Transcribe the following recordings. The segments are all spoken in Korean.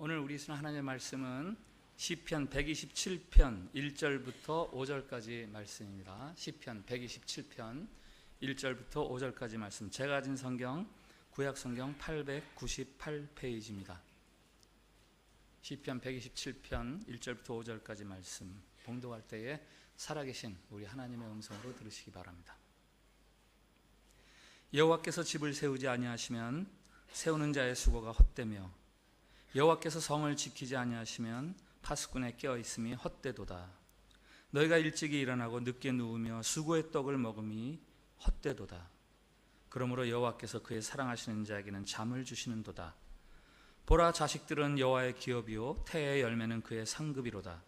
오늘 우리 하나님의 말씀은 시편 127편 1절부터 5절까지 말씀입니다. 시편 127편 1절부터 5절까지 말씀. 제가 가진 성경 구약 성경 898페이지입니다. 시편 127편 1절부터 5절까지 말씀. 봉독할 때에 살아계신 우리 하나님의 음성으로 들으시기 바랍니다. 여호와께서 집을 세우지 아니하시면 세우는 자의 수고가 헛되며 여호와께서 성을 지키지 아니하시면 파수꾼의 깨어 있음이 헛되도다. 너희가 일찍이 일어나고 늦게 누우며 수고의 떡을 먹음이 헛되도다. 그러므로 여호와께서 그의 사랑하시는 자에게는 잠을 주시는도다. 보라, 자식들은 여호와의 기업이요 태의 열매는 그의 상급이로다.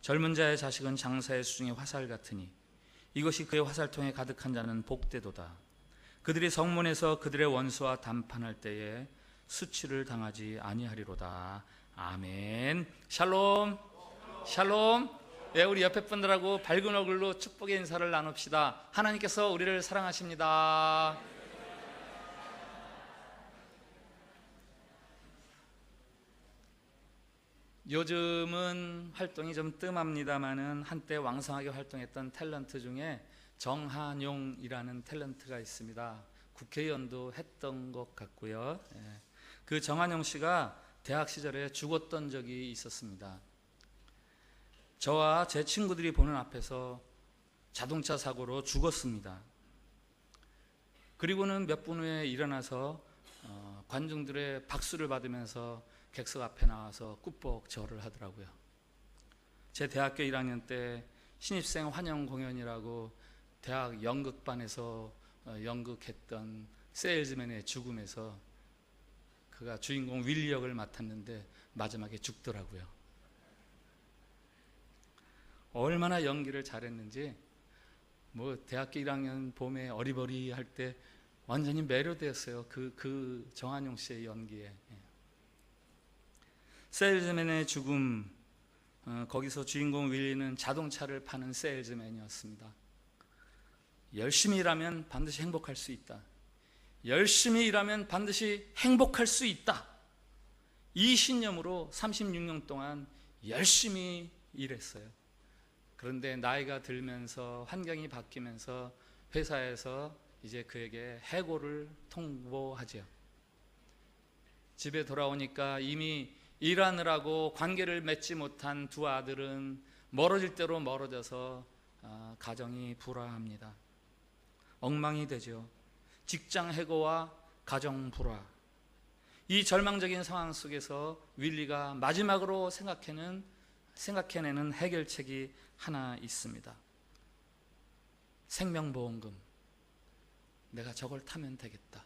젊은 자의 자식은 장사의 수중의 화살 같으니 이것이 그의 화살통에 가득한 자는 복되도다. 그들이 성문에서 그들의 원수와 담판할 때에 수치를 당하지 아니하리로다. 아멘. 샬롬. 샬롬. 네, 우리 옆에 분들하고 밝은 얼굴로 축복의 인사를 나눕시다. 하나님께서 우리를 사랑하십니다. 요즘은 활동이 좀 뜸합니다만은 한때 왕성하게 활동했던 탤런트 중에 정한용이라는 탤런트가 있습니다. 국회의원도 했던 것 같고요. 그 정한용 씨가 대학 시절에 죽었던 적이 있었습니다. 저와 제 친구들이 보는 앞에서 자동차 사고로 죽었습니다. 그리고는 몇 분 후에 일어나서 관중들의 박수를 받으면서 객석 앞에 나와서 꾹벅 절을 하더라고요. 제 대학교 1학년 때 신입생 환영 공연이라고 대학 연극반에서 연극했던 세일즈맨의 죽음에서 그가 주인공 윌리 역을 맡았는데 마지막에 죽더라고요. 얼마나 연기를 잘했는지 대학교 1학년 봄에 어리버리할 때 완전히 매료되었어요. 그 정한용 씨의 연기에. 세일즈맨의 죽음, 거기서 주인공 윌리는 자동차를 파는 세일즈맨이었습니다. 열심히 일하면 반드시 행복할 수 있다. 열심히 일하면 반드시 행복할 수 있다. 이 신념으로 36년 동안 열심히 일했어요. 그런데 나이가 들면서 환경이 바뀌면서 회사에서 이제 그에게 해고를 통보하죠. 집에 돌아오니까 이미 일하느라고 관계를 맺지 못한 두 아들은 멀어질 대로 멀어져서 가정이 불화합니다. 엉망이 되죠. 직장 해고와 가정 불화. 이 절망적인 상황 속에서 윌리가 마지막으로 생각해내는 해결책이 하나 있습니다. 생명보험금. 내가 저걸 타면 되겠다.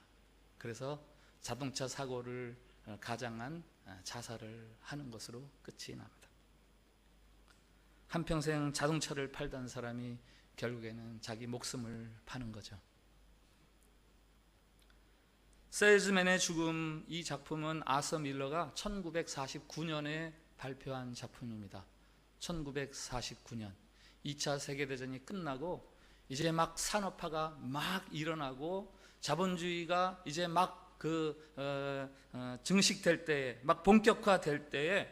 그래서 자동차 사고를 가장한 자살을 하는 것으로 끝이 납니다. 한평생 자동차를 팔던 사람이 결국에는 자기 목숨을 파는 거죠. 세일즈맨의 죽음, 이 작품은 아서 밀러가 1949년에 발표한 작품입니다. 1949년 2차 세계대전이 끝나고 이제 막 산업화가 막 일어나고 자본주의가 이제 막 증식될 때에, 막 본격화될 때에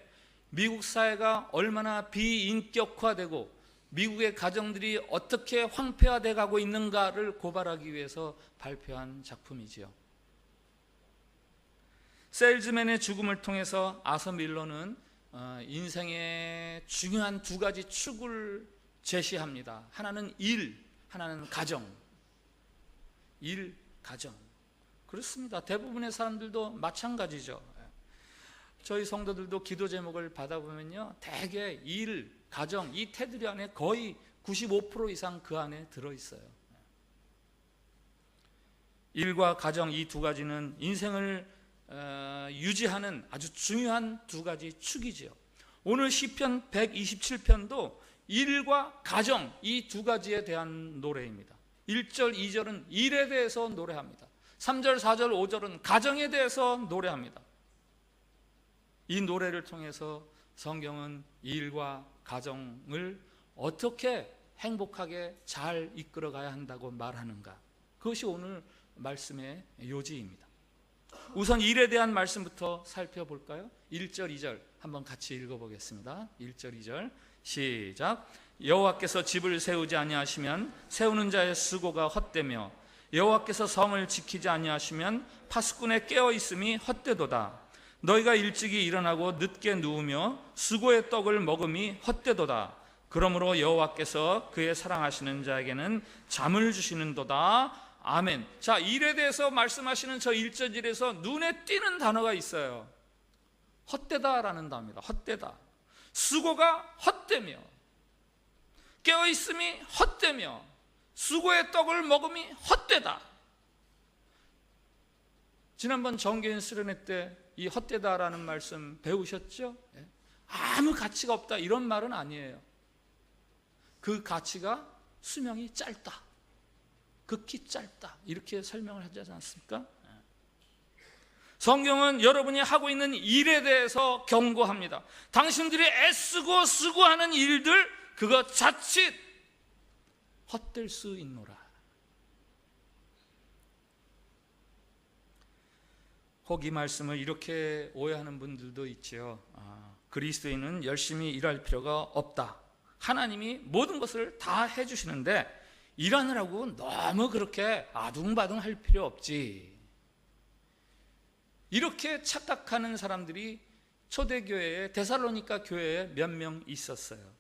미국 사회가 얼마나 비인격화되고 미국의 가정들이 어떻게 황폐화돼 가고 있는가를 고발하기 위해서 발표한 작품이지요. 세일즈맨의 죽음을 통해서 아서 밀러는 인생의 중요한 두 가지 축을 제시합니다. 하나는 일, 하나는 가정. 일, 가정. 그렇습니다. 대부분의 사람들도 마찬가지죠. 저희 성도들도 기도 제목을 받아보면요, 대개 일, 가정, 이 테두리 안에 거의 95% 이상 그 안에 들어있어요. 일과 가정, 이 두 가지는 인생을 유지하는 아주 중요한 두 가지 축이지요. 오늘 시편 127편도 일과 가정, 이 두 가지에 대한 노래입니다. 1절, 2절은 일에 대해서 노래합니다. 3절, 4절, 5절은 가정에 대해서 노래합니다. 이 노래를 통해서 성경은 일과 가정을 어떻게 행복하게 잘 이끌어가야 한다고 말하는가, 그것이 오늘 말씀의 요지입니다. 우선 일에 대한 말씀부터 살펴볼까요? 1절, 2절 한번 같이 읽어보겠습니다. 1절, 2절 시작. 여호와께서 집을 세우지 아니하시면 세우는 자의 수고가 헛되며 여호와께서 성을 지키지 아니하시면 파수꾼의 깨어 있음이 헛되도다. 너희가 일찍이 일어나고 늦게 누우며 수고의 떡을 먹음이 헛되도다. 그러므로 여호와께서 그의 사랑하시는 자에게는 잠을 주시는도다. 아멘. 자, 일에 대해서 말씀하시는 저 1절 1에서 눈에 띄는 단어가 있어요. 헛되다라는 단어입니다. 헛되다. 수고가 헛되며 깨어있음이 헛되며 수고의 떡을 먹음이 헛되다. 지난번 정교인 수련회 때 이 헛되다라는 말씀 배우셨죠? 아무 가치가 없다 이런 말은 아니에요. 그 가치가 수명이 짧다, 극히 짧다 이렇게 설명을 하지 않습니까? 성경은 여러분이 하고 있는 일에 대해서 경고합니다. 당신들이 애쓰고 수고하는 일들 그거 자칫 헛될 수 있노라. 혹 이 말씀을 이렇게 오해하는 분들도 있죠. 그리스도인은 열심히 일할 필요가 없다. 하나님이 모든 것을 다 해주시는데 일하느라고 너무 그렇게 아둥바둥 할 필요 없지. 이렇게 착각하는 사람들이 초대교회에 데살로니가 교회에 몇 명 있었어요.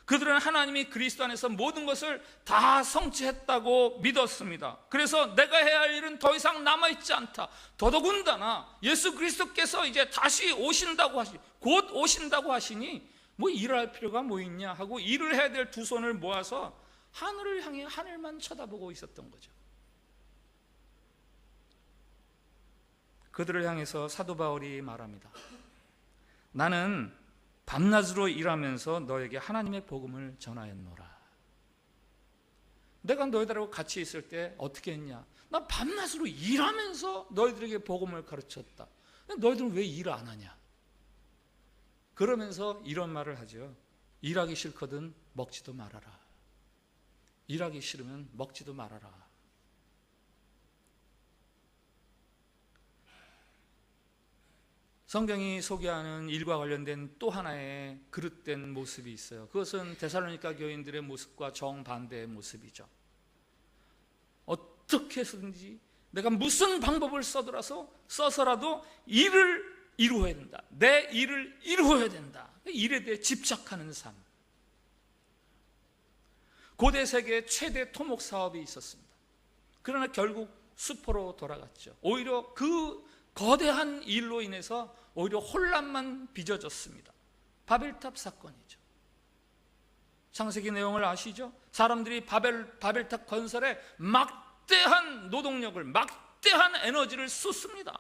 그들은 하나님이 그리스도 안에서 모든 것을 다 성취했다고 믿었습니다. 그래서 내가 해야 할 일은 더 이상 남아있지 않다. 더더군다나 예수 그리스도께서 이제 다시 오신다고 곧 오신다고 하시니 뭐 일을 할 필요가 뭐 있냐 하고 일을 해야 될 두 손을 모아서 하늘을 향해 하늘만 쳐다보고 있었던 거죠. 그들을 향해서 사도 바울이 말합니다. 나는 밤낮으로 일하면서 너에게 하나님의 복음을 전하였노라. 내가 너희들하고 같이 있을 때 어떻게 했냐? 나 밤낮으로 일하면서 너희들에게 복음을 가르쳤다. 너희들은 왜 일 안 하냐? 그러면서 이런 말을 하죠. 일하기 싫거든 먹지도 말아라. 일하기 싫으면 먹지도 말아라. 성경이 소개하는 일과 관련된 또 하나의 그릇된 모습이 있어요. 그것은 데살로니가 교인들의 모습과 정반대의 모습이죠. 어떻게 해서든지 내가 무슨 방법을 써서라도 일을 이루어야 된다. 내 일을 이루어야 된다. 일에 대해 집착하는 삶. 고대 세계에 최대 토목 사업이 있었습니다. 그러나 결국 수포로 돌아갔죠. 오히려 그 거대한 일로 인해서 오히려 혼란만 빚어졌습니다. 바벨탑 사건이죠. 창세기 내용을 아시죠? 사람들이 바벨탑 건설에 막대한 노동력을, 막대한 에너지를 쏟습니다.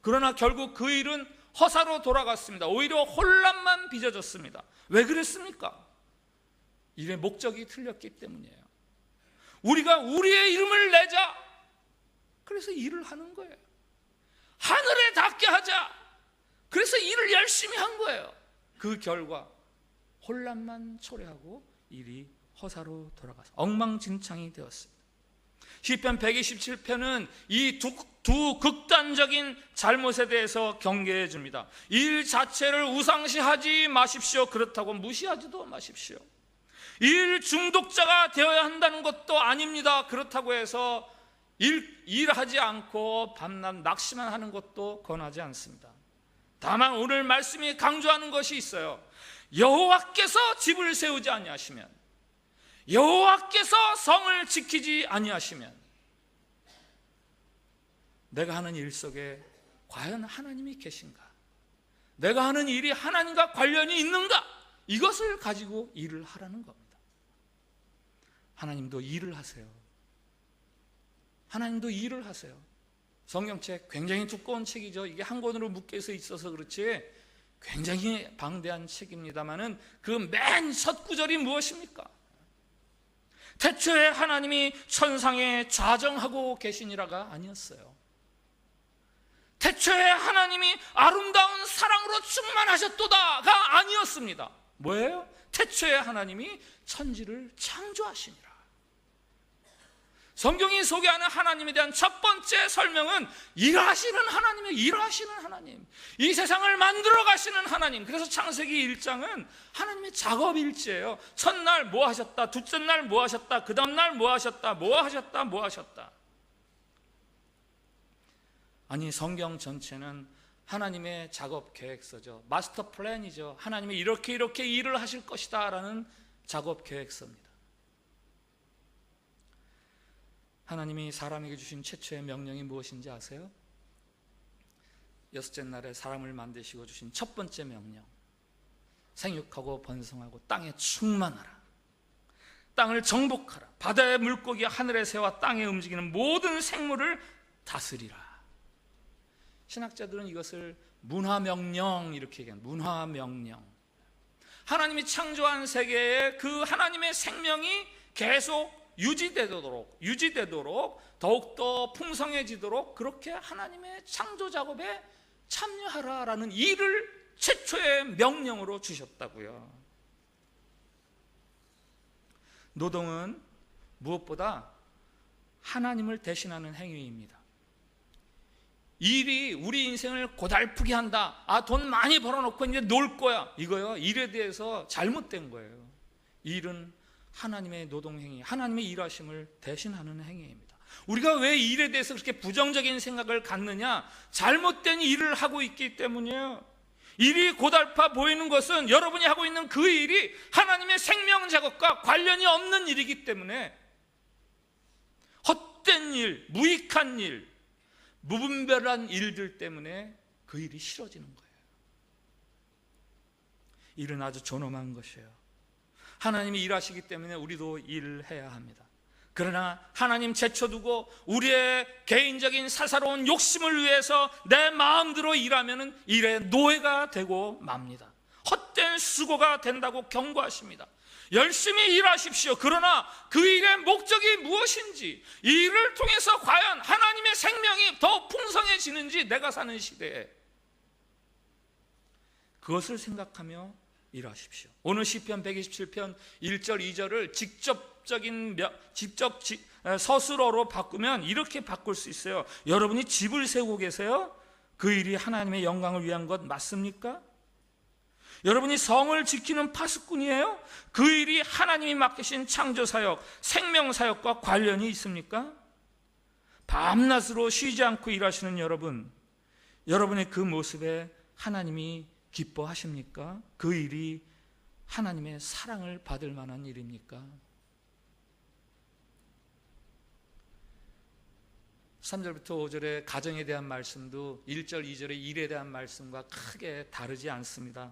그러나 결국 그 일은 허사로 돌아갔습니다. 오히려 혼란만 빚어졌습니다. 왜 그랬습니까? 일의 목적이 틀렸기 때문이에요. 우리가 우리의 이름을 내자. 그래서 일을 하는 거예요. 하늘에 닿게 하자. 그래서 일을 열심히 한 거예요. 그 결과 혼란만 초래하고 일이 허사로 돌아가서 엉망진창이 되었습니다. 시편 127편은 이 두 극단적인 잘못에 대해서 경계해 줍니다. 일 자체를 우상시하지 마십시오. 그렇다고 무시하지도 마십시오. 일 중독자가 되어야 한다는 것도 아닙니다. 그렇다고 해서 일하지 않고 밤낮 낚시만 하는 것도 권하지 않습니다. 다만 오늘 말씀이 강조하는 것이 있어요. 여호와께서 집을 세우지 아니하시면, 여호와께서 성을 지키지 아니하시면 내가 하는 일 속에 과연 하나님이 계신가? 내가 하는 일이 하나님과 관련이 있는가? 이것을 가지고 일을 하라는 겁니다. 하나님도 일을 하세요. 하나님도 일을 하세요. 성경책 굉장히 두꺼운 책이죠. 이게 한 권으로 묶여서 있어서 그렇지 굉장히 방대한 책입니다만은 그 맨 첫 구절이 무엇입니까? 태초에 하나님이 천상에 좌정하고 계시니라가 아니었어요. 태초에 하나님이 아름다운 사랑으로 충만하셨도다가 아니었습니다. 뭐예요? 태초에 하나님이 천지를 창조하시니라. 성경이 소개하는 하나님에 대한 첫 번째 설명은 일하시는 하나님이에요. 일하시는 하나님, 이 세상을 만들어 가시는 하나님. 그래서 창세기 1장은 하나님의 작업일지예요. 첫날 뭐 하셨다, 둘째 날 뭐 하셨다, 그 다음 날 뭐 하셨다, 뭐 하셨다, 뭐 하셨다. 아니, 성경 전체는 하나님의 작업 계획서죠. 마스터 플랜이죠. 하나님이 이렇게 일을 하실 것이다 라는 작업 계획서입니다. 하나님이 사람에게 주신 최초의 명령이 무엇인지 아세요? 여섯째 날에 사람을 만드시고 주신 첫 번째 명령, 생육하고 번성하고 땅에 충만하라, 땅을 정복하라, 바다의 물고기, 하늘의 새와 땅에 움직이는 모든 생물을 다스리라. 신학자들은 이것을 문화명령 이렇게 얘기합니다. 문화명령. 하나님이 창조한 세계에 그 하나님의 생명이 계속 유지되도록 더욱더 풍성해지도록 그렇게 하나님의 창조 작업에 참여하라라는 일을 최초의 명령으로 주셨다고요. 노동은 무엇보다 하나님을 대신하는 행위입니다. 일이 우리 인생을 고달프게 한다. 돈 많이 벌어놓고 이제 놀 거야. 이거요, 일에 대해서 잘못된 거예요. 일은 하나님의 노동행위, 하나님의 일하심을 대신하는 행위입니다. 우리가 왜 일에 대해서 그렇게 부정적인 생각을 갖느냐? 잘못된 일을 하고 있기 때문이에요. 일이 고달파 보이는 것은 여러분이 하고 있는 그 일이 하나님의 생명 작업과 관련이 없는 일이기 때문에, 헛된 일, 무익한 일, 무분별한 일들 때문에 그 일이 싫어지는 거예요. 일은 아주 존엄한 것이에요. 하나님이 일하시기 때문에 우리도 일을 해야 합니다. 그러나 하나님 제쳐두고 우리의 개인적인 사사로운 욕심을 위해서 내 마음대로 일하면 일의 노예가 되고 맙니다. 헛된 수고가 된다고 경고하십니다. 열심히 일하십시오. 그러나 그 일의 목적이 무엇인지, 이 일을 통해서 과연 하나님의 생명이 더 풍성해지는지, 내가 사는 시대에 그것을 생각하며 일하십시오. 오늘 시편 127편 1절 2절을 직접 서술어로 바꾸면 이렇게 바꿀 수 있어요. 여러분이 집을 세우고 계세요? 그 일이 하나님의 영광을 위한 것 맞습니까? 여러분이 성을 지키는 파수꾼이에요? 그 일이 하나님이 맡기신 창조사역, 생명사역과 관련이 있습니까? 밤낮으로 쉬지 않고 일하시는 여러분, 여러분의 그 모습에 하나님이 기뻐하십니까? 그 일이 하나님의 사랑을 받을 만한 일입니까? 3절부터 5절의 가정에 대한 말씀도 1절, 2절의 일에 대한 말씀과 크게 다르지 않습니다.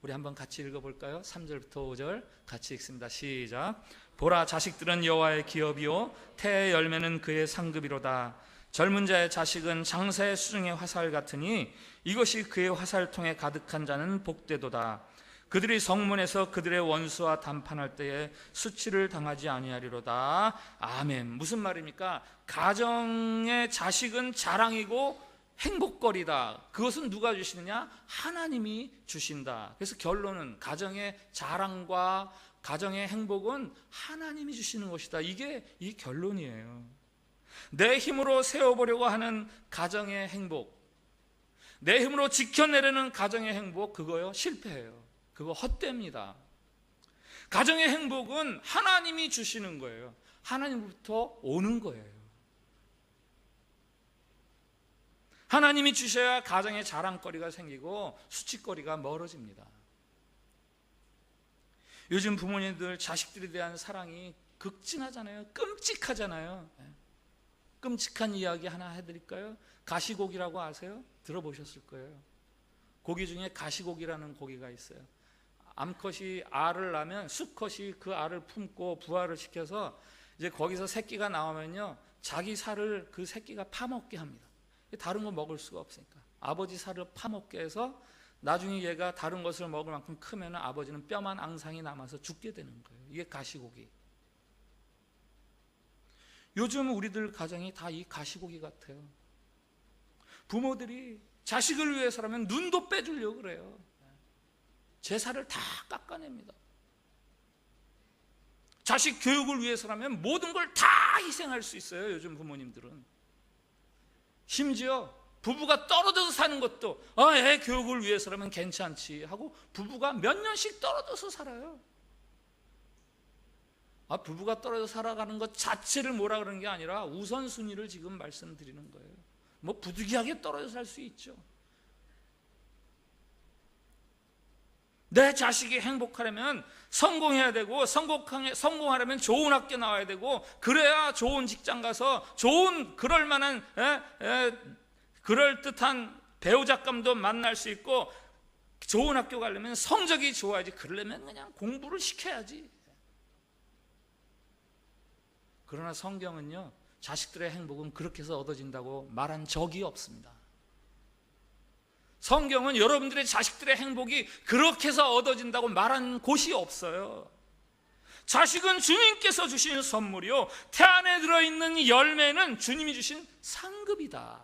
우리 한번 같이 읽어볼까요? 3절부터 5절 같이 읽습니다. 시작. 보라, 자식들은 여호와의 기업이요 태의 열매는 그의 상급이로다. 젊은 자의 자식은 장사의 수중의 화살 같으니 이것이 그의 화살통에 가득한 자는 복되도다. 그들이 성문에서 그들의 원수와 담판할 때에 수치를 당하지 아니하리로다. 아멘. 무슨 말입니까? 가정의 자식은 자랑이고 행복거리다. 그것은 누가 주시느냐? 하나님이 주신다. 그래서 결론은 가정의 자랑과 가정의 행복은 하나님이 주시는 것이다. 이게 이 결론이에요. 내 힘으로 세워보려고 하는 가정의 행복, 내 힘으로 지켜내려는 가정의 행복, 그거요 실패해요. 그거 헛됩니다. 가정의 행복은 하나님이 주시는 거예요. 하나님부터 오는 거예요. 하나님이 주셔야 가정에 자랑거리가 생기고 수치거리가 멀어집니다. 요즘 부모님들 자식들에 대한 사랑이 극진하잖아요. 끔찍하잖아요. 끔찍한 이야기 하나 해드릴까요? 가시고기라고 아세요? 들어보셨을 거예요. 고기 중에 가시고기라는 고기가 있어요. 암컷이 알을 낳으면 수컷이 그 알을 품고 부화를 시켜서 이제 거기서 새끼가 나오면요, 자기 살을 그 새끼가 파먹게 합니다. 다른 거 먹을 수가 없으니까 아버지 살을 파먹게 해서 나중에 얘가 다른 것을 먹을 만큼 크면 아버지는 뼈만 앙상이 남아서 죽게 되는 거예요. 이게 가시고기. 요즘 우리들 가정이 다 이 가시고기 같아요. 부모들이 자식을 위해서라면 눈도 빼주려고 그래요. 제사를 다 깎아냅니다. 자식 교육을 위해서라면 모든 걸 다 희생할 수 있어요. 요즘 부모님들은. 심지어 부부가 떨어져서 사는 것도 애 교육을 위해서라면 괜찮지 하고 부부가 몇 년씩 떨어져서 살아요. 부부가 떨어져 살아가는 것 자체를 뭐라 그러는 게 아니라 우선순위를 지금 말씀드리는 거예요. 뭐 부득이하게 떨어져 살 수 있죠. 내 자식이 행복하려면 성공해야 되고, 성공하려면 좋은 학교 나와야 되고, 그래야 좋은 직장 가서 좋은 그럴만한 그럴듯한 배우자감도 만날 수 있고, 좋은 학교 가려면 성적이 좋아야지. 그러려면 그냥 공부를 시켜야지. 그러나 성경은요, 자식들의 행복은 그렇게 해서 얻어진다고 말한 적이 없습니다. 성경은 여러분들의 자식들의 행복이 그렇게 해서 얻어진다고 말한 곳이 없어요. 자식은 주님께서 주신 선물이요, 태 안에 들어있는 열매는 주님이 주신 상급이다.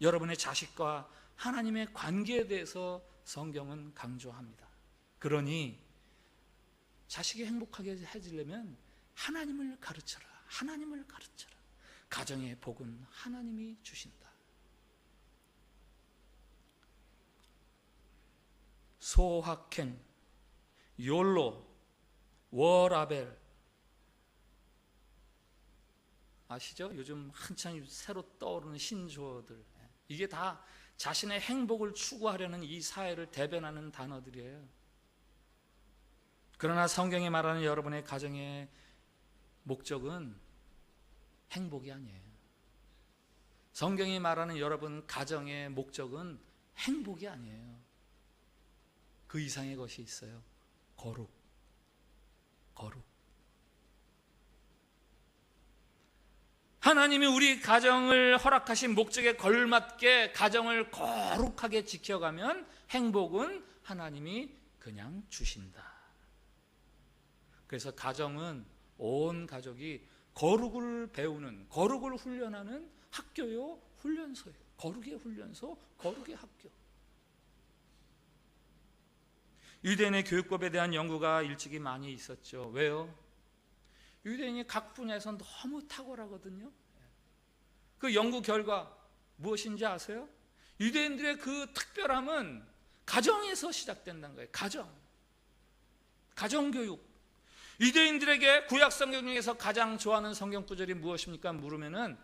여러분의 자식과 하나님의 관계에 대해서 성경은 강조합니다. 그러니 자식이 행복하게 해지려면 하나님을 가르쳐라. 하나님을 가르쳐라. 가정의 복은 하나님이 주신다. 소확행, 욜로, 워라벨 아시죠? 요즘 한참 새로 떠오르는 신조어들, 이게 다 자신의 행복을 추구하려는 이 사회를 대변하는 단어들이에요. 그러나 성경이 말하는 여러분의 가정의 목적은 행복이 아니에요. 성경이 말하는 여러분 가정의 목적은 행복이 아니에요. 그 이상의 것이 있어요. 거룩. 하나님이 우리 가정을 허락하신 목적에 걸맞게 가정을 거룩하게 지켜가면 행복은 하나님이 그냥 주신다. 그래서 가정은 온 가족이 거룩을 배우는, 거룩을 훈련하는 학교요, 훈련소예요. 거룩의 훈련소, 거룩의 학교. 유대인의 교육법에 대한 연구가 일찍이 많이 있었죠. 왜요? 유대인이 각 분야에서 너무 탁월하거든요. 그 연구 결과 무엇인지 아세요? 유대인들의 그 특별함은 가정에서 시작된다는 거예요. 가정교육. 유대인들에게 구약 성경 중에서 가장 좋아하는 성경 구절이 무엇입니까? 물으면은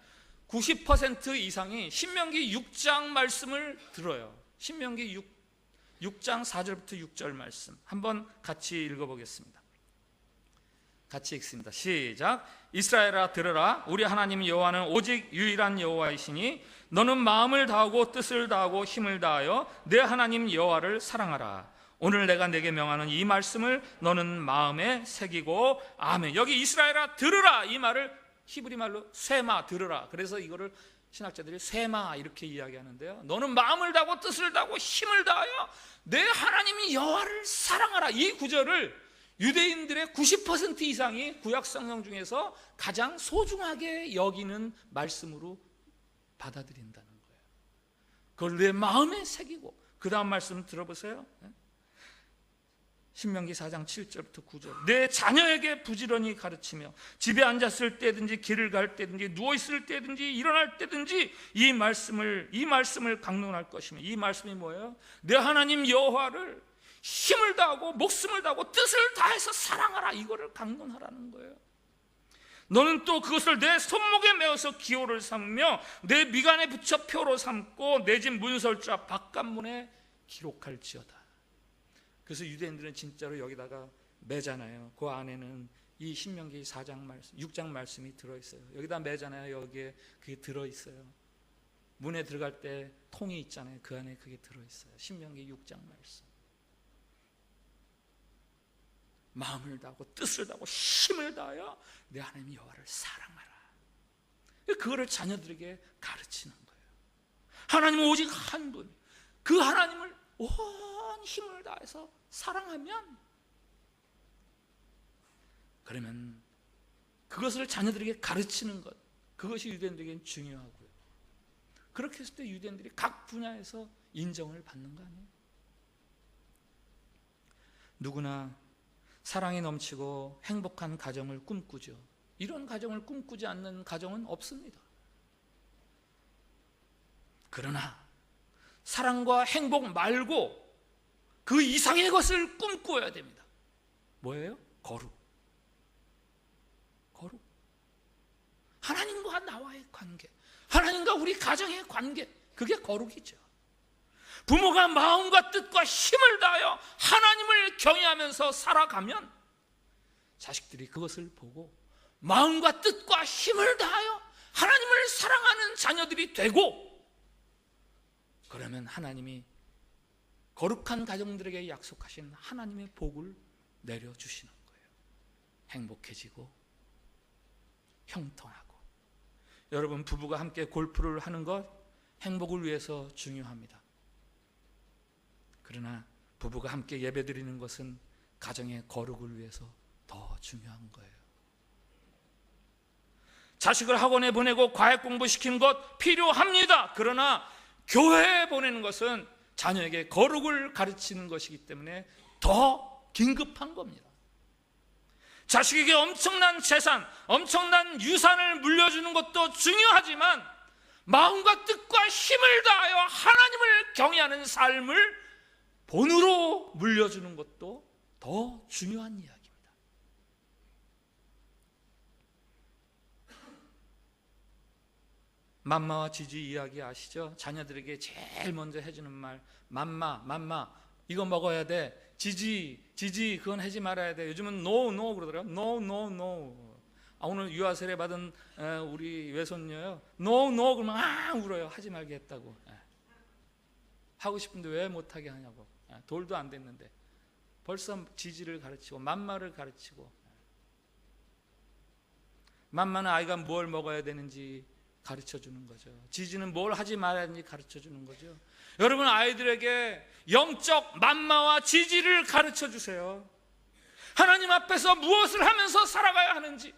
90% 이상이 신명기 6장 말씀을 들어요. 신명기 6장 4절부터 6절 말씀 한번 같이 읽어보겠습니다. 같이 읽습니다. 시작. 이스라엘아 들으라. 우리 하나님 여호와는 오직 유일한 여호와이시니 너는 마음을 다하고 뜻을 다하고 힘을 다하여 내 하나님 여호와를 사랑하라. 오늘 내가 내게 명하는 이 말씀을 너는 마음에 새기고. 아멘. 여기 이스라엘아 들으라, 이 말을 히브리 말로 쇠마, 들으라. 그래서 이거를 신학자들이 쇠마 이렇게 이야기하는데요. 너는 마음을 다하고 뜻을 다하고 힘을 다하여 내 하나님 여호와를 사랑하라. 이 구절을 유대인들의 90% 이상이 구약 성경 중에서 가장 소중하게 여기는 말씀으로 받아들인다는 거예요. 그걸 내 마음에 새기고. 그 다음 말씀 들어보세요. 신명기 4장 7절부터 9절. 내 자녀에게 부지런히 가르치며 집에 앉았을 때든지 길을 갈 때든지 누워있을 때든지 일어날 때든지 이 말씀을 강론할 것이며. 이 말씀이 뭐예요? 내 하나님 여호와를 힘을 다하고 목숨을 다하고 뜻을 다해서 사랑하라. 이거를 강론하라는 거예요. 너는 또 그것을 내 손목에 메어서 기호를 삼으며 내 미간에 붙여 표로 삼고 내 집 문설자 바깥문에 기록할지어다. 그래서 유대인들은 진짜로 여기다가 매잖아요. 그 안에는 이 신명기 4장 말씀, 6장 말씀이 들어있어요. 여기다 매잖아요. 여기에 그게 들어있어요. 문에 들어갈 때 통이 있잖아요. 그 안에 그게 들어있어요. 신명기 6장 말씀. 마음을 다하고 뜻을 다하고 힘을 다하여 내 하나님 여호와를 사랑하라. 그거를 자녀들에게 가르치는 거예요. 하나님은 오직 한 분, 그 하나님을 온 힘을 다해서 사랑하면, 그러면 그것을 자녀들에게 가르치는 것, 그것이 유대인들에게는 중요하고요. 그렇게 했을 때 유대인들이 각 분야에서 인정을 받는 거 아니에요? 누구나 사랑이 넘치고 행복한 가정을 꿈꾸죠. 이런 가정을 꿈꾸지 않는 가정은 없습니다. 그러나 사랑과 행복 말고 그 이상의 것을 꿈꾸어야 됩니다. 뭐예요? 거룩. 거룩. 하나님과 나와의 관계, 하나님과 우리 가정의 관계, 그게 거룩이죠. 부모가 마음과 뜻과 힘을 다하여 하나님을 경외하면서 살아가면 자식들이 그것을 보고 마음과 뜻과 힘을 다하여 하나님을 사랑하는 자녀들이 되고, 그러면 하나님이 거룩한 가정들에게 약속하신 하나님의 복을 내려주시는 거예요. 행복해지고 형통하고. 여러분, 부부가 함께 골프를 하는 것 행복을 위해서 중요합니다. 그러나 부부가 함께 예배드리는 것은 가정의 거룩을 위해서 더 중요한 거예요. 자식을 학원에 보내고 과외 공부시키는 것 필요합니다. 그러나 교회에 보내는 것은 자녀에게 거룩을 가르치는 것이기 때문에 더 긴급한 겁니다. 자식에게 엄청난 재산, 엄청난 유산을 물려주는 것도 중요하지만 마음과 뜻과 힘을 다하여 하나님을 경외하는 삶을 본으로 물려주는 것도 더 중요한 이야기입니다. 맘마와 지지 이야기 아시죠? 자녀들에게 제일 먼저 해주는 말, 맘마 이거 먹어야 돼. 지지 그건 하지 말아야 돼. 요즘은 no 그러더라고요. no. 오늘 유아 세례 받은 우리 외손녀요, no 그러면 울어요. 하지 말게 했다고. 하고 싶은데 왜 못하게 하냐고. 돌도 안 됐는데 벌써 지지를 가르치고 맘마를 가르치고. 맘마는 아이가 뭘 먹어야 되는지 가르쳐 주는 거죠. 지지는 뭘 하지 말아야 하는지 가르쳐 주는 거죠. 여러분, 아이들에게 영적 맘마와 지지를 가르쳐 주세요. 하나님 앞에서 무엇을 하면서 살아가야 하는지,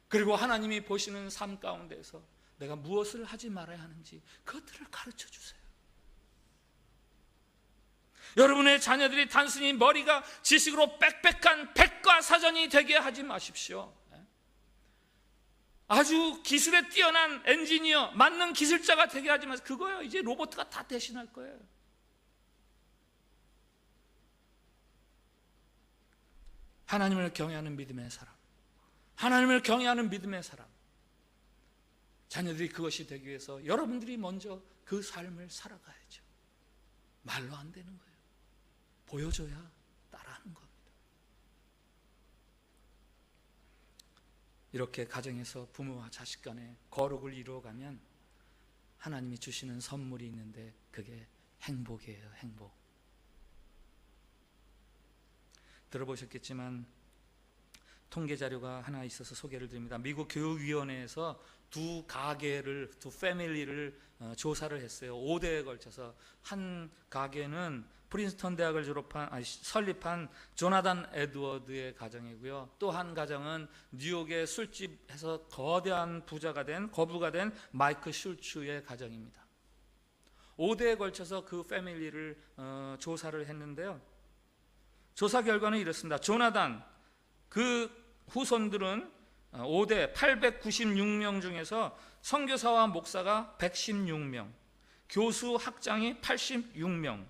그리고 하나님이 보시는 삶 가운데서 내가 무엇을 하지 말아야 하는지 그것들을 가르쳐 주세요. 여러분의 자녀들이 단순히 머리가 지식으로 빽빽한 백과사전이 되게 하지 마십시오. 아주 기술에 뛰어난 엔지니어, 만능 기술자가 되게 하지 마세요. 그거요, 이제 로봇가 다 대신할 거예요. 하나님을 경외하는 믿음의 사람, 하나님을 경외하는 믿음의 사람, 자녀들이 그것이 되기 위해서 여러분들이 먼저 그 삶을 살아가야죠. 말로 안 되는 거예요. 보여줘야 따라하는 겁니다. 이렇게 가정에서 부모와 자식 간에 거룩을 이루어가면 하나님이 주시는 선물이 있는데 그게 행복이에요. 행복. 들어보셨겠지만 통계 자료가 하나 있어서 소개를 드립니다. 미국 교육위원회에서 두 패밀리를 조사를 했어요. 5대에 걸쳐서. 한 가게는 프린스턴 대학을 설립한 조나단 에드워드의 가정이고요. 또 한 가정은 뉴욕의 술집에서 거대한 거부가 된 마이크 슐츠의 가정입니다. 5대에 걸쳐서 그 패밀리를 조사를 했는데요. 조사 결과는 이렇습니다. 조나단 그 후손들은 5대 896명 중에서 선교사와 목사가 116명, 교수 학장이 86명,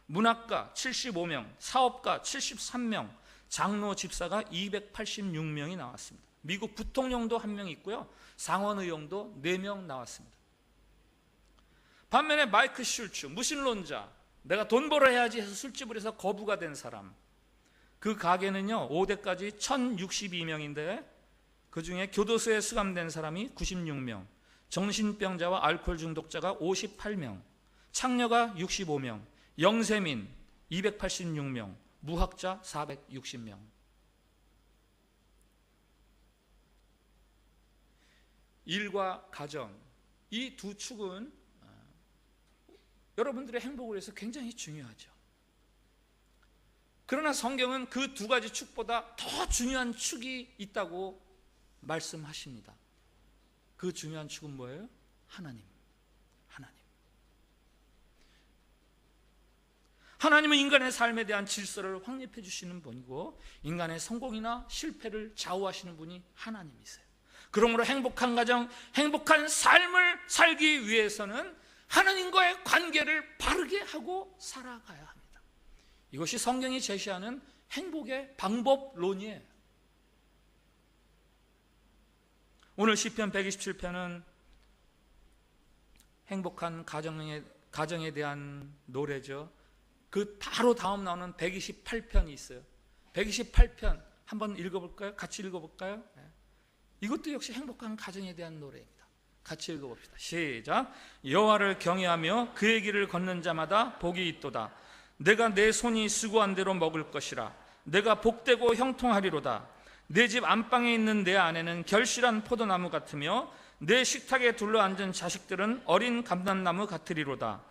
문학가 75명, 사업가 73명, 장로 집사가 286명이 나왔습니다. 미국 부통령도 1명 있고요, 상원의원도 4명 나왔습니다. 반면에 마이크 슐츠, 무신론자, 내가 돈 벌어야지 해서 술집을 해서 거부가 된 사람, 그 가게는요 5대까지 1062명인데 그 중에 교도소에 수감된 사람이 96명, 정신병자와 알코올 중독자가 58명, 창녀가 65명, 영세민 286명, 무학자 460명. 일과 가정, 이 두 축은 여러분들의 행복을 위해서 굉장히 중요하죠. 그러나 성경은 그 두 가지 축보다 더 중요한 축이 있다고 말씀하십니다. 그 중요한 축은 뭐예요? 하나님. 하나님은 인간의 삶에 대한 질서를 확립해 주시는 분이고 인간의 성공이나 실패를 좌우하시는 분이 하나님이세요. 그러므로 행복한 가정, 행복한 삶을 살기 위해서는 하나님과의 관계를 바르게 하고 살아가야 합니다. 이것이 성경이 제시하는 행복의 방법론이에요. 오늘 시편 127편은 행복한 가정에 대한 노래죠. 그 바로 다음 나오는 128편이 있어요. 128편 한번 읽어볼까요? 같이 읽어볼까요? 이것도 역시 행복한 가정에 대한 노래입니다. 같이 읽어봅시다. 시작. 여호와를 경외하며 그의 길을 걷는 자마다 복이 있도다. 내가 내 손이 수고한 대로 먹을 것이라. 내가 복되고 형통하리로다. 내 집 안방에 있는 내 아내는 결실한 포도나무 같으며 내 식탁에 둘러앉은 자식들은 어린 감람나무 같으리로다.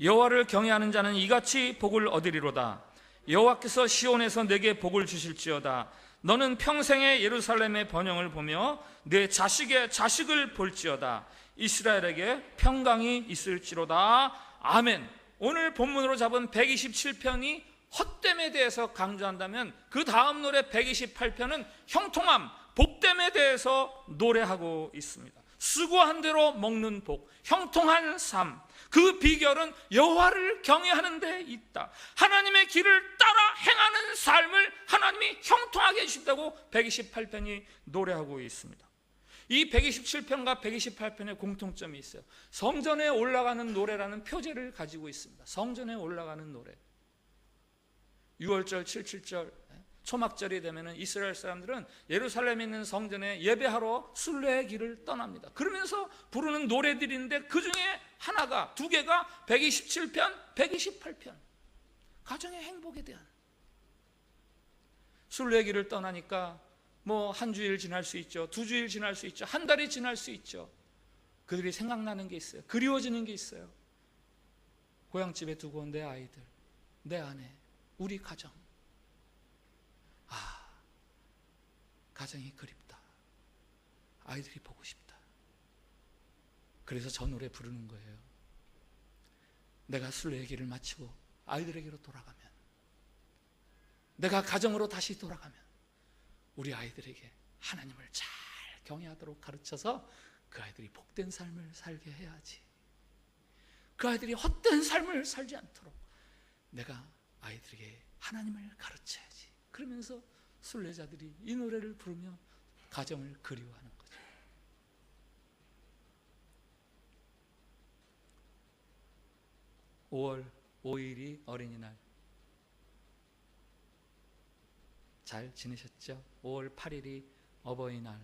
여호와를 경외하는 자는 이같이 복을 얻으리로다. 여호와께서 시온에서 내게 복을 주실지어다. 너는 평생에 예루살렘의 번영을 보며 내 자식의 자식을 볼지어다. 이스라엘에게 평강이 있을지로다. 아멘. 오늘 본문으로 잡은 127편이 헛됨에 대해서 강조한다면 그 다음 노래 128편은 형통함, 복됨에 대해서 노래하고 있습니다. 수고한 대로 먹는 복, 형통한 삶, 그 비결은 여호와를 경외하는 데 있다. 하나님의 길을 따라 행하는 삶을 하나님이 형통하게 해주신다고 128편이 노래하고 있습니다. 이 127편과 128편의 공통점이 있어요. 성전에 올라가는 노래라는 표제를 가지고 있습니다. 성전에 올라가는 노래. 6월절, 77절, 초막절이 되면 이스라엘 사람들은 예루살렘에 있는 성전에 예배하러 순례의 길을 떠납니다. 그러면서 부르는 노래들인데 그 중에 하나가, 두 개가 127편, 128편. 가정의 행복에 대한. 순례의 길을 떠나니까 뭐 한 주일 지날 수 있죠. 두 주일 지날 수 있죠. 한 달이 지날 수 있죠. 그들이 생각나는 게 있어요. 그리워지는 게 있어요. 고향집에 두고 온 내 아이들, 내 아내, 우리 가정. 가정이 그립다. 아이들이 보고 싶다. 그래서 저 노래 부르는 거예요. 내가 순례의 길을 마치고 아이들에게로 돌아가면, 내가 가정으로 다시 돌아가면 우리 아이들에게 하나님을 잘 경외하도록 가르쳐서 그 아이들이 복된 삶을 살게 해야지. 그 아이들이 헛된 삶을 살지 않도록 내가 아이들에게 하나님을 가르쳐야지. 그러면서 순례자들이 이 노래를 부르며 가정을 그리워하는 거죠. (5월 5일이) 어린이날 잘 지내셨죠? 5월 8일이 어버이날.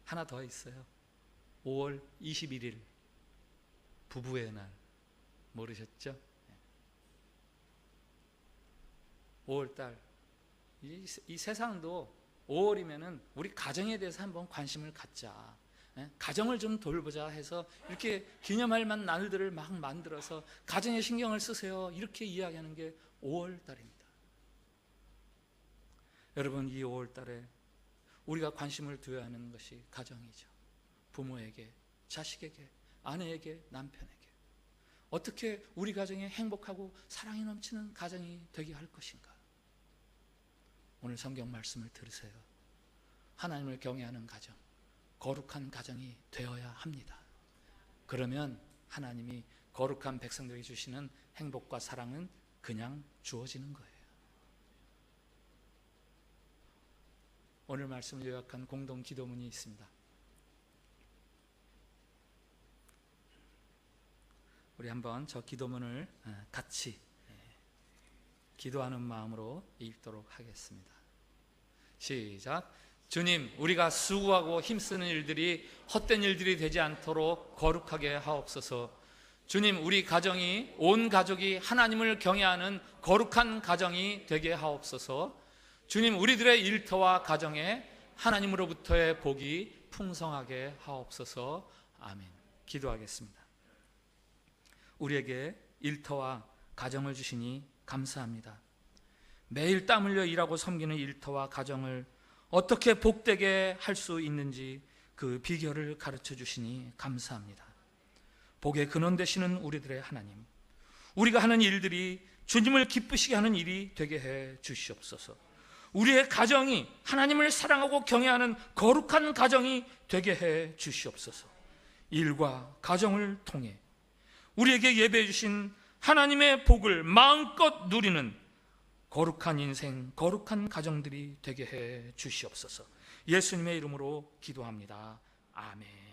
하나 더 있어요. 5월 21일 부부의 날. 모르셨죠? 5월달. 이 세상도 5월이면은 우리 가정에 대해서 한번 관심을 갖자. 가정을 좀 돌보자 해서 이렇게 기념할 만한 날들을 막 만들어서 가정에 신경을 쓰세요. 이렇게 이야기하는 게 5월달입니다. 여러분, 이 5월달에 우리가 관심을 두어야 하는 것이 가정이죠. 부모에게, 자식에게, 아내에게, 남편에게 어떻게 우리 가정이 행복하고 사랑이 넘치는 가정이 되게 할 것인가. 오늘 성경 말씀을 들으세요. 하나님을 경외하는 가정, 거룩한 가정이 되어야 합니다. 그러면 하나님이 거룩한 백성들에게 주시는 행복과 사랑은 그냥 주어지는 거예요. 오늘 말씀을 요약한 공동 기도문이 있습니다. 우리 한번 저 기도문을 같이 기도하는 마음으로 읽도록 하겠습니다. 시작. 주님, 우리가 수고하고 힘쓰는 일들이 헛된 일들이 되지 않도록 거룩하게 하옵소서. 주님, 우리 가정이, 온 가족이 하나님을 경외하는 거룩한 가정이 되게 하옵소서. 주님, 우리들의 일터와 가정에 하나님으로부터의 복이 풍성하게 하옵소서. 아멘. 기도하겠습니다. 우리에게 일터와 가정을 주시니 감사합니다. 매일 땀 흘려 일하고 섬기는 일터와 가정을 어떻게 복되게 할 수 있는지 그 비결을 가르쳐 주시니 감사합니다. 복의 근원 되시는 우리들의 하나님, 우리가 하는 일들이 주님을 기쁘시게 하는 일이 되게 해 주시옵소서. 우리의 가정이 하나님을 사랑하고 경외하는 거룩한 가정이 되게 해 주시옵소서. 일과 가정을 통해 우리에게 예배해 주신 하나님의 복을 마음껏 누리는 거룩한 인생, 거룩한 가정들이 되게 해 주시옵소서. 예수님의 이름으로 기도합니다. 아멘.